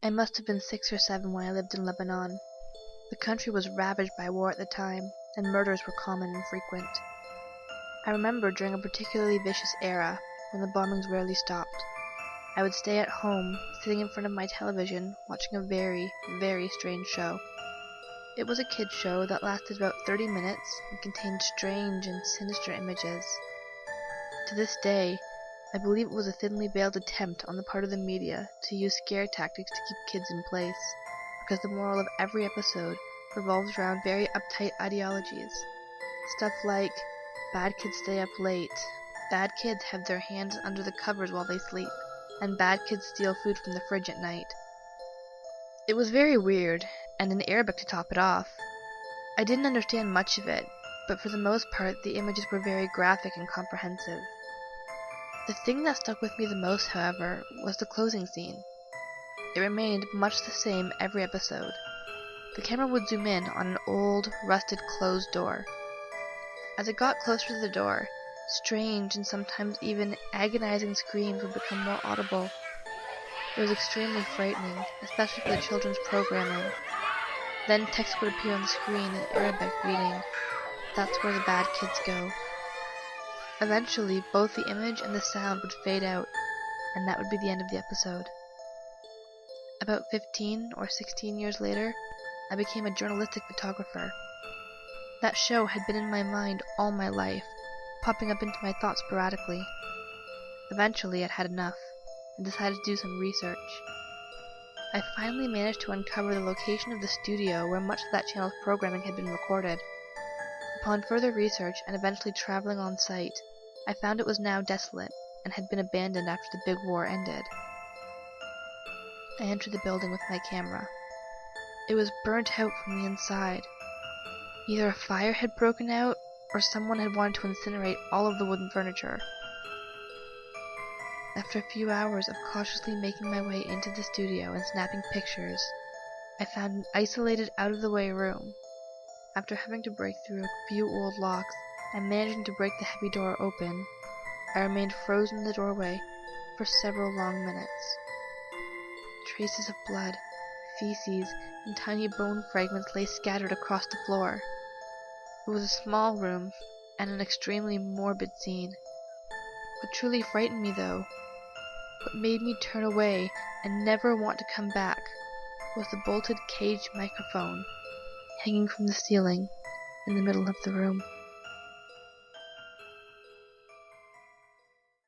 I must have been 6 or 7 when I lived in Lebanon. The country was ravaged by war at the time, and murders were common and frequent. I remember during a particularly vicious era, when the bombings rarely stopped, I would stay at home, sitting in front of my television, watching a very, very strange show. It was a kids' show that lasted about 30 minutes and contained strange and sinister images. To this day, I believe it was a thinly veiled attempt on the part of the media to use scare tactics to keep kids in place, because the moral of every episode revolves around very uptight ideologies. Stuff like, bad kids stay up late, bad kids have their hands under the covers while they sleep, and bad kids steal food from the fridge at night. It was very weird, and in Arabic to top it off. I didn't understand much of it, but for the most part the images were very graphic and comprehensive. The thing that stuck with me the most, however, was the closing scene. It remained much the same every episode. The camera would zoom in on an old, rusted closed door. As it got closer to the door, strange and sometimes even agonizing screams would become more audible. It was extremely frightening, especially for the children's programming. Then text would appear on the screen in Arabic reading, "That's where the bad kids go." Eventually, both the image and the sound would fade out, and that would be the end of the episode. About 15 or 16 years later, I became a journalistic photographer. That show had been in my mind all my life, popping up into my thoughts sporadically. Eventually, I'd had enough, and decided to do some research. I finally managed to uncover the location of the studio where much of that channel's programming had been recorded. Upon further research and eventually traveling on site, I found it was now desolate and had been abandoned after the big war ended. I entered the building with my camera. It was burnt out from the inside. Either a fire had broken out, or someone had wanted to incinerate all of the wooden furniture. After a few hours of cautiously making my way into the studio and snapping pictures, I found an isolated, out-of-the-way room. After having to break through a few old locks and managing to break the heavy door open, I remained frozen in the doorway for several long minutes. Traces of blood, feces, and tiny bone fragments lay scattered across the floor. It was a small room, and an extremely morbid scene. What truly frightened me, though, what made me turn away and never want to come back, was the bolted caged microphone hanging from the ceiling in the middle of the room.